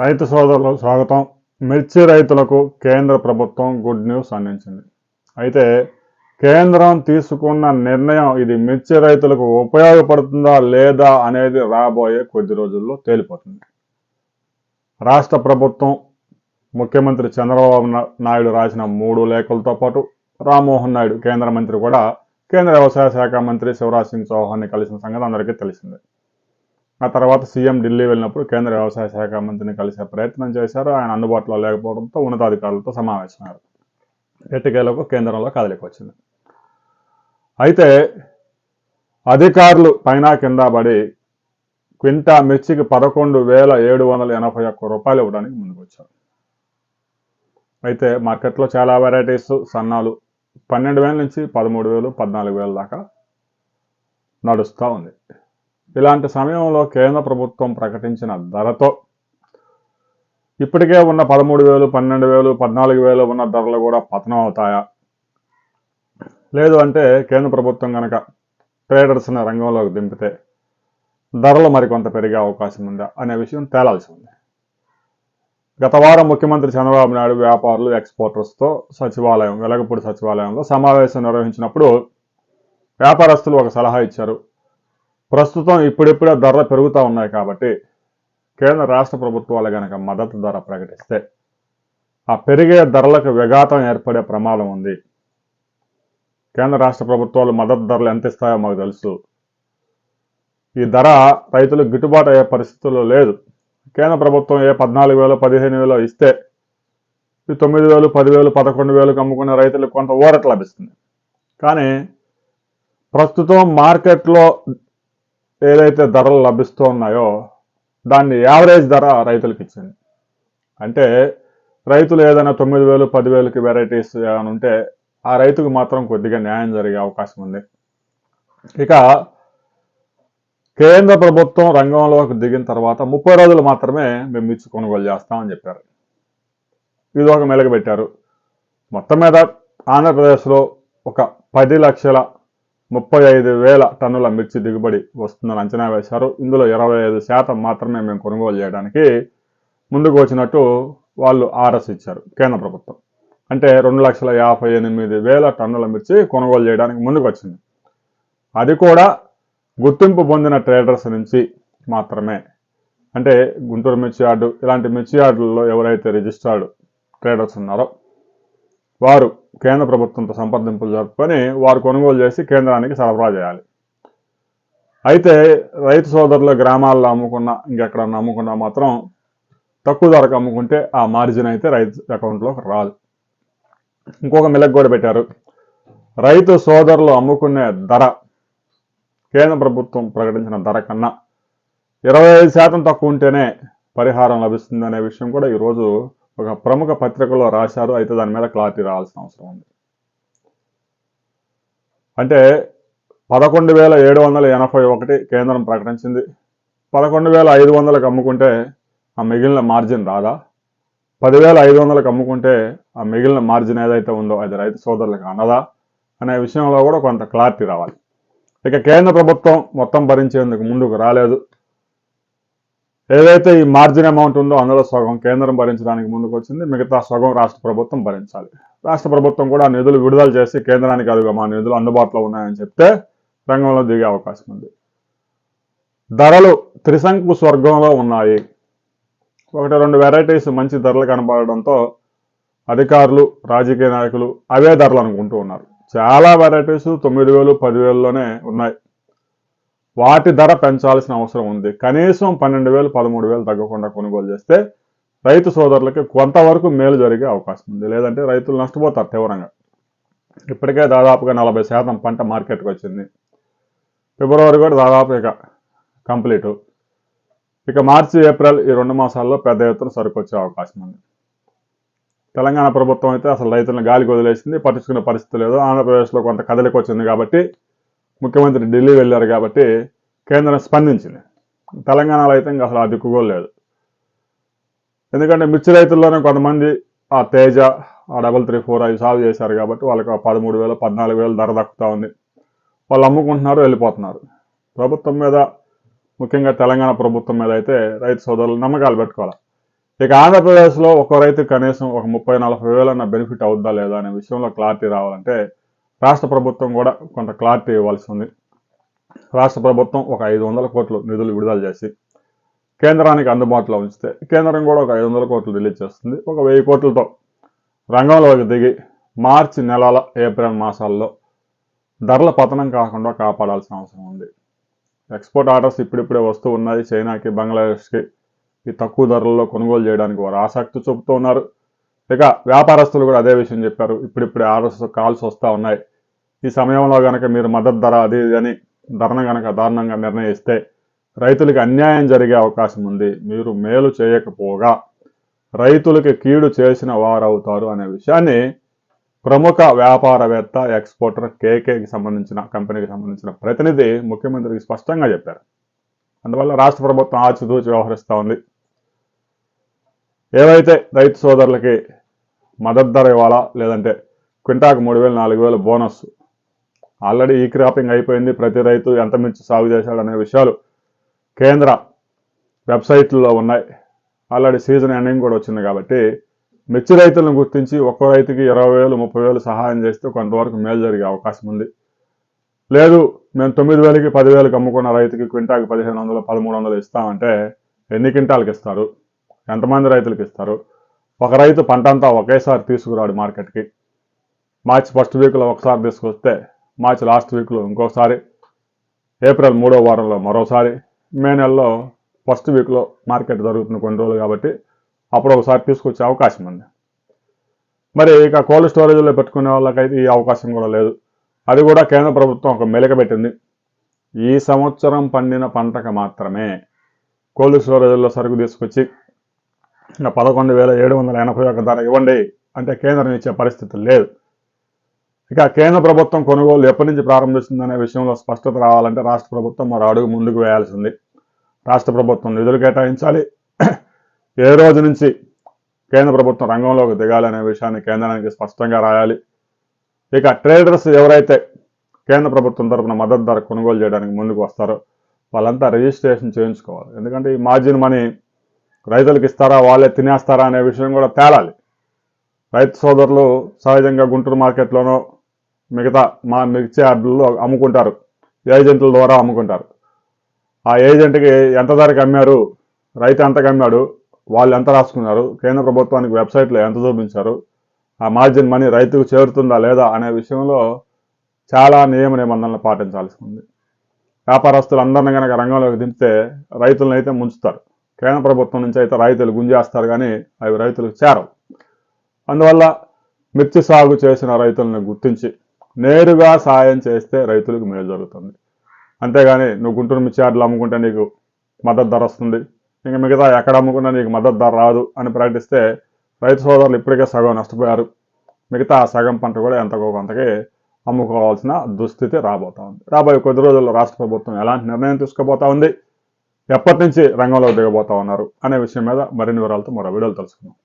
రైతు సోదరులకు స్వాగతం. మిర్చి రైతులకు కేంద్ర ప్రభుత్వం గుడ్ న్యూస్ అందించింది. అయితే కేంద్రం తీసుకున్న నిర్ణయం ఇది మిర్చి రైతులకు ఉపయోగపడుతుందా లేదా అనేది రాబోయే కొద్ది రోజుల్లో తేలిపోతుంది. రాష్ట్ర ప్రభుత్వం ముఖ్యమంత్రి చంద్రబాబు నాయుడు రాసిన 3 లేఖలతో పాటు రామ్మోహన్ నాయుడు కేంద్ర మంత్రి కూడా కేంద్ర వ్యవసాయ శాఖ మంత్రి శివరాజ్ సింగ్ చౌహాన్ని కలిసిన సంగతి అందరికీ తెలిసిందే. ఆ తర్వాత సీఎం ఢిల్లీ వెళ్ళినప్పుడు కేంద్ర వ్యవసాయ శాఖ మంత్రిని కలిసే ప్రయత్నం చేశారు. ఆయన అందుబాటులో లేకపోవడంతో ఉన్నతాధికారులతో సమావేశమయ్యారు. ఎట్టకేలకు కేంద్రంలో కదలిక వచ్చింది. అయితే అధికారులు పైన కింద పడి క్వింటా మిర్చికి 11,781 రూపాయలు ఇవ్వడానికి ముందుకు వచ్చారు. అయితే మార్కెట్లో చాలా వెరైటీస్ సన్నాలు 12,000 నుంచి 13,000, 14,000 దాకా నడుస్తూ ఉంది. ఇలాంటి సమయంలో కేంద్ర ప్రభుత్వం ప్రకటించిన ధరతో ఇప్పటికే ఉన్న 13,000, 12,000, 14,000 ఉన్న ధరలు కూడా పతనం అవుతాయా? లేదు అంటే కేంద్ర ప్రభుత్వం కనుక ట్రేడర్స్ని రంగంలోకి దింపితే ధరలు మరికొంత పెరిగే అవకాశం ఉందా అనే విషయం తేలాల్సి ఉంది. గత వారం ముఖ్యమంత్రి చంద్రబాబు నాయుడు వ్యాపారులు ఎక్స్పోర్టర్స్తో వెలగపూడి సచివాలయంలో సమావేశం నిర్వహించినప్పుడు వ్యాపారస్తులు ఒక సలహా ఇచ్చారు. ప్రస్తుతం ఇప్పుడిప్పుడే ధరలు పెరుగుతూ ఉన్నాయి కాబట్టి కేంద్ర రాష్ట్ర ప్రభుత్వాలు కనుక మద్దతు ధర ప్రకటిస్తే ఆ పెరిగే ధరలకు విఘాతం ఏర్పడే ప్రమాదం ఉంది. కేంద్ర రాష్ట్ర ప్రభుత్వాలు మద్దతు ధరలు ఎంత ఇస్తాయో మాకు తెలుసు. ఈ ధర రైతులకు గిట్టుబాటు అయ్యే పరిస్థితుల్లో లేదు. కేంద్ర ప్రభుత్వం 14,000, 15,000 ఇస్తే ఈ 9,000, 10,000, 11,000 అమ్ముకునే రైతులకు కొంత ఊరట లభిస్తుంది. కానీ ప్రస్తుతం మార్కెట్లో ఏదైతే ధరలు లభిస్తూ ఉన్నాయో దాన్ని యావరేజ్ ధర రైతులకు ఇచ్చింది. అంటే రైతులు ఏదైనా 9,000, 10,000కి వెరైటీస్ ఏమైనా ఉంటే ఆ రైతుకు మాత్రం కొద్దిగా న్యాయం జరిగే అవకాశం ఉంది. ఇక కేంద్ర ప్రభుత్వం రంగంలోకి దిగిన తర్వాత 30 రోజులు మాత్రమే మేము మిర్చి కొనుగోలు చేస్తామని చెప్పారు. ఇది ఒక మెలగబెట్టారు. మొత్తం మీద ఆంధ్రప్రదేశ్లో ఒక 10,35,000 టన్నుల మిర్చి దిగుబడి వస్తుందని అంచనా వేశారు. ఇందులో 25% మాత్రమే మేము కొనుగోలు చేయడానికి ముందుకు వచ్చినట్టు వాళ్ళు ఆర్ఎస్ ఇచ్చారు కేంద్ర ప్రభుత్వం. అంటే 2,58,000 టన్నుల మిర్చి కొనుగోలు చేయడానికి ముందుకు వచ్చింది. అది కూడా గుర్తింపు పొందిన ట్రేడర్స్ నుంచి మాత్రమే. అంటే గుంటూరు మిర్చి యార్డు ఇలాంటి మిర్చి యార్డుల్లో ఎవరైతే రిజిస్టర్డ్ ట్రేడర్స్ ఉన్నారో వారు కేంద్ర ప్రభుత్వంతో సంప్రదింపులు జరుపుకొని వారు కొనుగోలు చేసి కేంద్రానికి సరఫరా చేయాలి. అయితే రైతు సోదరుల గ్రామాల్లో అమ్ముకున్నా ఇంకెక్కడన్నా అమ్ముకున్నా మాత్రం తక్కువ ధరకు అమ్ముకుంటే ఆ మార్జిన్ అయితే రైతు అకౌంట్లోకి రాదు. ఇంకొక మెలక్ కూడా పెట్టారు. రైతు సోదరులు అమ్ముకునే ధర కేంద్ర ప్రభుత్వం ప్రకటించిన ధర కన్నా 25% తక్కువ ఉంటేనే పరిహారం లభిస్తుంది అనే విషయం కూడా ఈరోజు ఒక ప్రముఖ పత్రికలో రాశారు. అయితే దాని మీద క్లారిటీ రావాల్సిన అవసరం ఉంది. అంటే 11,781 కేంద్రం ప్రకటించింది. 11,500కి అమ్ముకుంటే ఆ మిగిలిన మార్జిన్ రాదా? 10,500కి అమ్ముకుంటే ఆ మిగిలిన మార్జిన్ ఏదైతే ఉందో అది రైతు సోదరులకు అందదా అనే విషయంలో కూడా కొంత క్లారిటీ రావాలి. ఇక కేంద్ర ప్రభుత్వం మొత్తం భరించేందుకు ముందుకు రాలేదు. ఏదైతే ఈ మార్జిన్ అమౌంట్ ఉందో అందులో సగం కేంద్రం భరించడానికి ముందుకు వచ్చింది. మిగతా సగం రాష్ట్ర ప్రభుత్వం భరించాలి. రాష్ట్ర ప్రభుత్వం కూడా నిధులు విడుదల చేసి కేంద్రానికి అదిగా మా నిధులు అందుబాటులో ఉన్నాయని చెప్తే రంగంలో దిగే అవకాశం ఉంది. ధరలు త్రిశంకు స్వర్గంలో ఉన్నాయి. 1-2 వెరైటీస్ మంచి ధరలు కనబడడంతో అధికారులు రాజకీయ నాయకులు అవే ధరలు అనుకుంటూ ఉన్నారు. చాలా వెరైటీస్ 9,000, 10,000లోనే ఉన్నాయి. వాటి ధర పెంచాల్సిన అవసరం ఉంది. కనీసం 12,000, 13,000 తగ్గకుండా కొనుగోలు చేస్తే రైతు సోదరులకి కొంతవరకు మేలు జరిగే అవకాశం ఉంది. లేదంటే రైతులు నష్టపోతారు తీవ్రంగా. ఇప్పటికే దాదాపుగా 40% పంట మార్కెట్కి వచ్చింది. ఫిబ్రవరి కూడా దాదాపు ఇక కంప్లీట్. ఇక మార్చి, ఏప్రిల్ ఈ 2 మాసాల్లో పెద్ద ఎత్తున సరుకు వచ్చే అవకాశం ఉంది. తెలంగాణ ప్రభుత్వం అయితే అసలు రైతులను గాలికి వదిలేసింది, పట్టించుకునే పరిస్థితి లేదు. ఆంధ్రప్రదేశ్లో కొంత కదలిక వచ్చింది కాబట్టి ముఖ్యమంత్రి ఢిల్లీ వెళ్ళారు కాబట్టి కేంద్రం స్పందించింది. తెలంగాణలో అయితే ఇంకా అసలు ఆ దిక్కుగోలు లేదు. ఎందుకంటే మిర్చి రైతుల్లోనే కొంతమంది ఆ తేజ, ఆ 334 అవి సాగు చేశారు కాబట్టి వాళ్ళకి 13,000, 14,000 ధర దక్కుతూ ఉంది. వాళ్ళు అమ్ముకుంటున్నారు, వెళ్ళిపోతున్నారు. ప్రభుత్వం మీద ముఖ్యంగా తెలంగాణ ప్రభుత్వం మీద అయితే రైతు సోదరులు నమ్మకాలు పెట్టుకోవాలి. ఇక ఆంధ్రప్రదేశ్లో ఒక రైతు కనీసం ఒక 30-40 వేలన్న బెనిఫిట్ అవుద్దా లేదా అనే విషయంలో క్లారిటీ రావాలంటే రాష్ట్ర ప్రభుత్వం కూడా కొంత క్లారిటీ ఇవ్వాల్సి ఉంది. రాష్ట్ర ప్రభుత్వం ఒక 500 కోట్లు నిధులు విడుదల చేసి కేంద్రానికి అందుబాటులో ఉంచితే కేంద్రం కూడా ఒక 500 కోట్లు రిలీజ్ చేస్తుంది. ఒక 1000 కోట్లతో రంగంలోకి దిగి మార్చి నెలల ఏప్రిల్ మాసాల్లో ధరల పతనం కాకుండా కాపాడాల్సిన అవసరం ఉంది. ఎక్స్పోర్ట్ ఆర్డర్స్ ఇప్పుడిప్పుడే వస్తూ ఉన్నాయి. చైనాకి, బంగ్లాదేశ్కి ఈ తక్కువ ధరల్లో కొనుగోలు చేయడానికి వారు ఆసక్తి చూపుతూ ఉన్నారు. ఇక వ్యాపారస్తులు కూడా అదే విషయం చెప్పారు. ఇప్పుడిప్పుడే ఆర్డర్స్ కాల్స్ వస్తూ ఉన్నాయి. ఈ సమయంలో కనుక మీరు మద్దతు ధర అది అని ధరను కనుక దారుణంగా నిర్ణయిస్తే రైతులకి అన్యాయం జరిగే అవకాశం ఉంది. మీరు మేలు చేయకపోగా రైతులకి కీడు చేసిన వారవుతారు అనే విషయాన్ని ప్రముఖ వ్యాపారవేత్త ఎక్స్పోర్టర్ కేకేకి సంబంధించిన కంపెనీకి సంబంధించిన ప్రతినిధి ముఖ్యమంత్రికి స్పష్టంగా చెప్పారు. అందువల్ల రాష్ట్ర ప్రభుత్వం ఆచితూచి వ్యవహరిస్తూ ఉంది. ఏవైతే రైతు సోదరులకి మద్దతు ధర ఇవ్వాలా, లేదంటే క్వింటాకు 3,000, 4,000 బోనస్, ఆల్రెడీ ఈ క్రాపింగ్ అయిపోయింది. ప్రతి రైతు ఎంత మిర్చి సాగు చేశాడు అనే విషయాలు కేంద్ర వెబ్సైట్లలో ఉన్నాయి. ఆల్రెడీ సీజన్ ఎండింగ్ కూడా వచ్చింది కాబట్టి మిర్చి రైతులను గుర్తించి ఒక్కో రైతుకి 20,000, 30,000 సహాయం చేస్తే కొంతవరకు మేలు జరిగే అవకాశం ఉంది. లేదు మేము 9,000కి, 10,000కి అమ్ముకున్న రైతుకి క్వింటాకి 1,500, 1,300 ఇస్తామంటే ఎన్ని క్వింటాలకు ఇస్తారు? ఎంతమంది రైతులకు ఇస్తారు? ఒక రైతు పంట అంతా ఒకేసారి తీసుకురాడు మార్కెట్కి. మార్చి ఫస్ట్ వీక్లో ఒకసారి తీసుకొస్తే మార్చి లాస్ట్ వీక్లో ఇంకోసారి, ఏప్రిల్ 3వ వారంలో మరోసారి, మే నెలలో ఫస్ట్ వీక్లో మార్కెట్ జరుగుతుంది కొన్ని రోజులు కాబట్టి అప్పుడు ఒకసారి తీసుకొచ్చే అవకాశం ఉంది. మరి ఇక కోల్డ్ స్టోరేజ్లో పెట్టుకునే వాళ్ళకైతే ఈ అవకాశం కూడా లేదు. అది కూడా కేంద్ర ప్రభుత్వం ఒక మెలిక పెట్టింది. ఈ సంవత్సరం పండిన పంటకు మాత్రమే కోల్డ్ స్టోరేజ్లో సరుకు తీసుకొచ్చి 11,781 ధర ఇవ్వండి అంటే కేంద్రం ఇచ్చే పరిస్థితి లేదు. ఇక కేంద్ర ప్రభుత్వం కొనుగోలు ఎప్పటి నుంచి ప్రారంభిస్తుందనే విషయంలో స్పష్టత రావాలంటే రాష్ట్ర ప్రభుత్వం మరో అడుగు ముందుకు వేయాల్సింది. రాష్ట్ర ప్రభుత్వం నిధులు కేటాయించాలి. ఏ రోజు నుంచి కేంద్ర ప్రభుత్వం రంగంలోకి దిగాలనే విషయాన్ని కేంద్రానికి స్పష్టంగా రాయాలి. ఇక ట్రేడర్స్ ఎవరైతే కేంద్ర ప్రభుత్వం తరఫున మద్దతు ధర కొనుగోలు చేయడానికి ముందుకు వస్తారో వాళ్ళంతా రిజిస్ట్రేషన్ చేయించుకోవాలి. ఎందుకంటే ఈ మార్జిన్ మనీ రైతులకు ఇస్తారా, వాళ్ళే తినేస్తారా అనే విషయం కూడా తేలాలి. రైతు సోదరులు సహజంగా గుంటూరు మార్కెట్లోనో మిగతా మిర్చి యార్డుల్లో అమ్ముకుంటారు, ఏజెంట్ల ద్వారా అమ్ముకుంటారు. ఆ ఏజెంట్కి ఎంత ధరకు అమ్మారు, రైతు ఎంతకు అమ్మాడు, వాళ్ళు ఎంత రాసుకున్నారు, కేంద్ర ప్రభుత్వానికి వెబ్సైట్లో ఎంత చూపించారు, ఆ మార్జిన్ మనీ రైతుకు చేరుతుందా లేదా అనే విషయంలో చాలా నియమ నిబంధనలు పాటించాల్సి ఉంది. వ్యాపారస్తులు అందరినీ కనుక రంగంలోకి దింపితే రైతులను అయితే ముంచుతారు. కేంద్ర ప్రభుత్వం నుంచి అయితే రైతులు గుంజేస్తారు కానీ అవి రైతులకు చేరవు. అందువల్ల మిర్చి సాగు చేసిన రైతులను గుర్తించి నేరుగా సాయం చేస్తే రైతులకు మేలు జరుగుతుంది. అంతేగాని నువ్వు గుంటూరు మిర్చి యార్డులు అమ్ముకుంటే నీకు మద్దతు ధర వస్తుంది, ఇంకా మిగతా ఎక్కడ అమ్ముకున్నా నీకు మద్దతు ధర రాదు అని ప్రకటిస్తే రైతు సోదరులు ఇప్పటికే సగం నష్టపోయారు. మిగతా సగం పంట కూడా ఎంతకో కొంతకి అమ్ముకోవాల్సిన దుస్థితి రాబోతా ఉంది. రాబోయే కొద్ది రోజుల్లో రాష్ట్ర ప్రభుత్వం ఎలాంటి నిర్ణయం తీసుకోబోతా ఉంది, ఎప్పటి నుంచి రంగంలోకి దిగబోతా ఉన్నారు అనే విషయం మీద మరిన్ని వివరాలతో మరో వీడియోలు తెలుసుకుందాం.